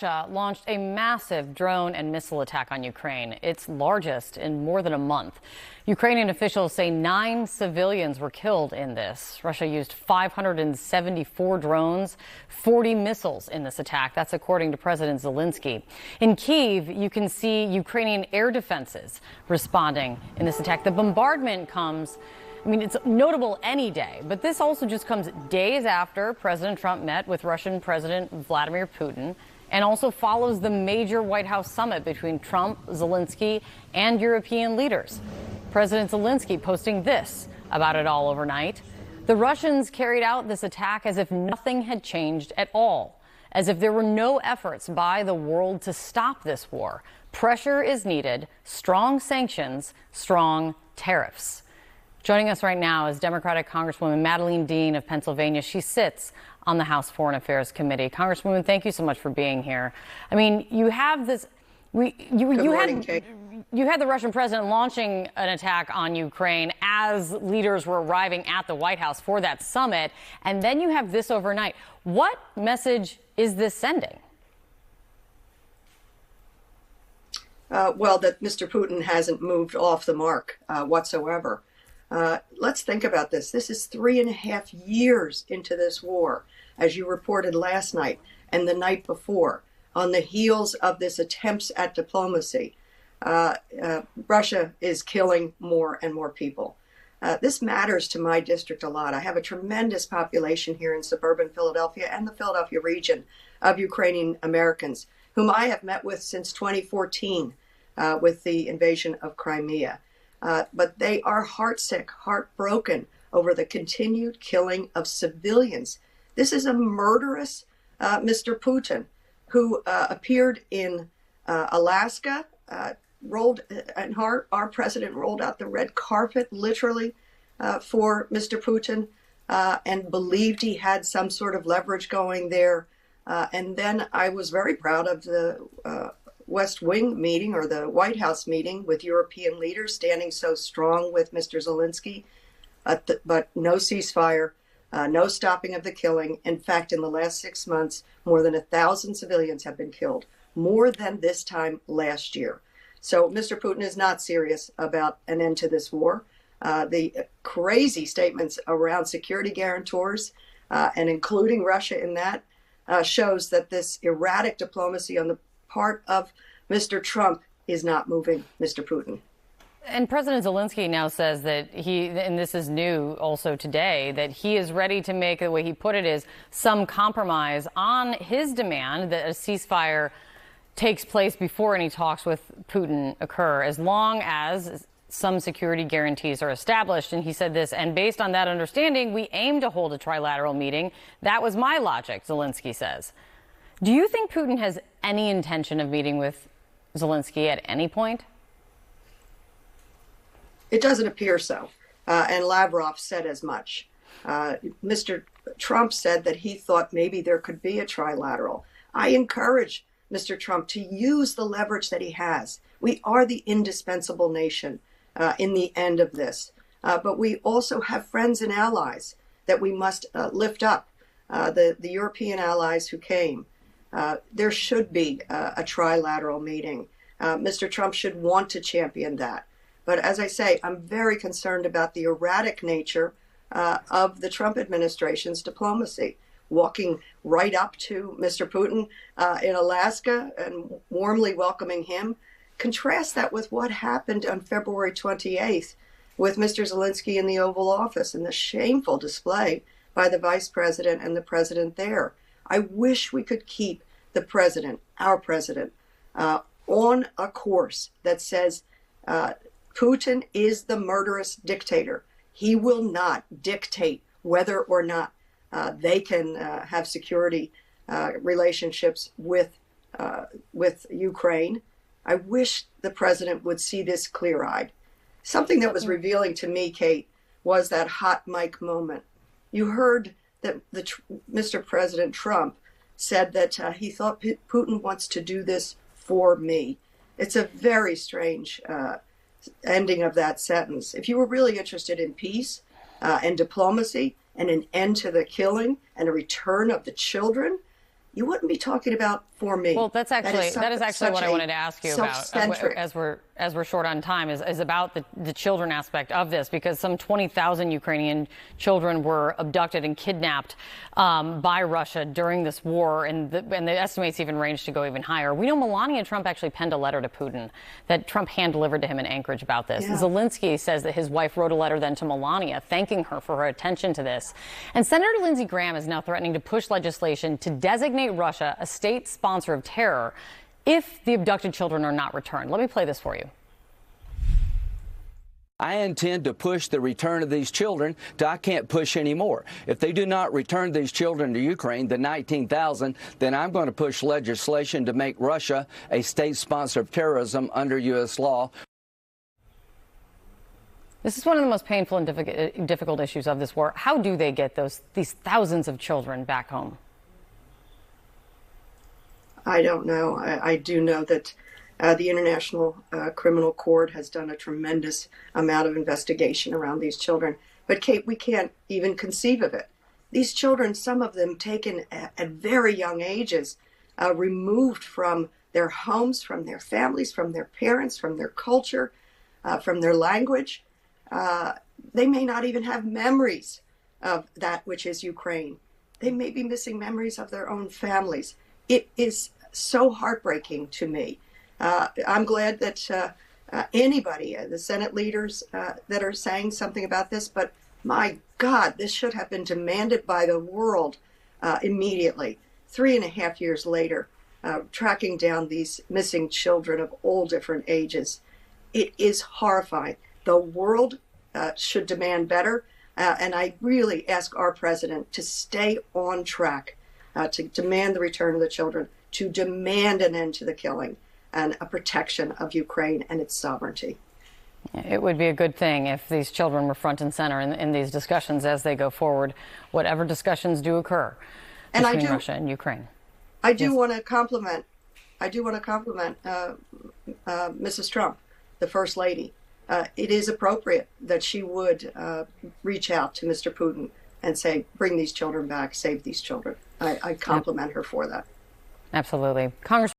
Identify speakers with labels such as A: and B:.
A: Russia launched a massive drone and missile attack on Ukraine, its largest in more than a month. Ukrainian officials say 9 civilians were killed in this. Russia used 574 drones, 40 missiles in this attack. That's according to President Zelensky. In Kyiv, you can see Ukrainian air defenses responding in this attack. The bombardment comes, it's notable any day, but this also just comes days after President Trump met with Russian President Vladimir Putin, and also follows the major White House summit between Trump, Zelensky, and European leaders. President Zelensky posting this about it all overnight. The Russians carried out this attack as if nothing had changed at all, as if there were no efforts by the world to stop this war. Pressure is needed, strong sanctions, strong tariffs. Joining us right now is Democratic Congresswoman Madeleine Dean of Pennsylvania. She sits on the House Foreign Affairs Committee. Congresswoman, thank you so much for being here. You have this. You had the Russian president launching an attack on Ukraine as leaders were arriving at the White House for that summit, and then you have this overnight. What message is this sending?
B: Well, that Mr. Putin hasn't moved off the mark whatsoever. Let's think about this. This is 3.5 years into this war, as you reported last night and the night before, on the heels of this attempts at diplomacy. Russia is killing more and more people. This matters to my district a lot. I have a tremendous population here in suburban Philadelphia and the Philadelphia region of Ukrainian Americans, whom I have met with since 2014 with the invasion of Crimea. But they are heartsick, heartbroken over the continued killing of civilians. This is a murderous Mr. Putin who appeared in Alaska, and our president rolled out the red carpet, literally, for Mr. Putin, and believed he had some sort of leverage going there. And then I was very proud of the West Wing meeting, or the White House meeting, with European leaders standing so strong with Mr. Zelensky, but no ceasefire, no stopping of the killing. In fact, in the last 6 months, more than 1,000 civilians have been killed, more than this time last year. So Mr. Putin is not serious about an end to this war. The crazy statements around security guarantors, and including Russia in that, shows that this erratic diplomacy on the part of Mr. Trump is not moving Mr. Putin.
A: And President Zelensky now says that and this is new also today, that he is ready to make, the way he put it is, some compromise on his demand that a ceasefire takes place before any talks with Putin occur, as long as some security guarantees are established. And he said this, and based on that understanding, we aim to hold a trilateral meeting. That was my logic, Zelensky says. Do you think Putin has any intention of meeting with Zelensky at any point?
B: It doesn't appear so. And Lavrov said as much. Mr. Trump said that he thought maybe there could be a trilateral. I encourage Mr. Trump to use the leverage that he has. We are the indispensable nation in the end of this. But we also have friends and allies that we must lift up, the European allies who came. There should be a trilateral meeting. Mr. Trump should want to champion that. But as I say, I'm very concerned about the erratic nature of the Trump administration's diplomacy, walking right up to Mr. Putin in Alaska and warmly welcoming him. Contrast that with what happened on February 28th with Mr. Zelensky in the Oval Office and the shameful display by the vice president and the president there. I wish we could keep the president, our president, on a course that says Putin is the murderous dictator. He will not dictate whether or not they can have security relationships with Ukraine. I wish the president would see this clear-eyed. Something that was revealing to me, Kate, was that hot mic moment. You heard that Mr. President Trump said that he thought Putin wants to do this for me. It's a very strange ending of that sentence. If you were really interested in peace and diplomacy and an end to the killing and a return of the children, you wouldn't be talking about for me.
A: Well, that is actually what I wanted to ask you about as we're short on time is about the children aspect of this, because some 20,000 Ukrainian children were abducted and kidnapped by Russia during this war, and the estimates even range to go even higher. We know Melania Trump actually penned a letter to Putin that Trump hand-delivered to him in Anchorage about this. Yeah. Zelensky says that his wife wrote a letter then to Melania thanking her for her attention to this. And Senator Lindsey Graham is now threatening to push legislation to designate Russia a state sponsor of terror if the abducted children are not returned. Let me play this for you.
C: I intend to push the return of these children till I can't push anymore. If they do not return these children to Ukraine, the 19,000, then I'm going to push legislation to make Russia a state sponsor of terrorism under U.S. law.
A: This is one of the most painful and difficult issues of this war. How do they get these thousands of children back home?
B: I don't know. I do know that the International Criminal Court has done a tremendous amount of investigation around these children. But, Kate, we can't even conceive of it. These children, some of them taken at very young ages, removed from their homes, from their families, from their parents, from their culture, from their language. They may not even have memories of that which is Ukraine. They may be missing memories of their own families. It is so heartbreaking to me. I'm glad that anybody, the Senate leaders that are saying something about this, but my God, this should have been demanded by the world immediately. 3.5 years later, tracking down these missing children of all different ages. It is horrifying. The world should demand better, and I really ask our president to stay on track, to demand the return of the children, to demand an end to the killing and a protection of Ukraine and its sovereignty.
A: It would be a good thing if these children were front and center in these discussions as they go forward, whatever discussions do occur between Russia and Ukraine.
B: I do want to compliment Mrs. Trump, the First Lady. It is appropriate that she would reach out to Mr. Putin and say, bring these children back, save these children. I compliment her for that.
A: Absolutely. Congresswoman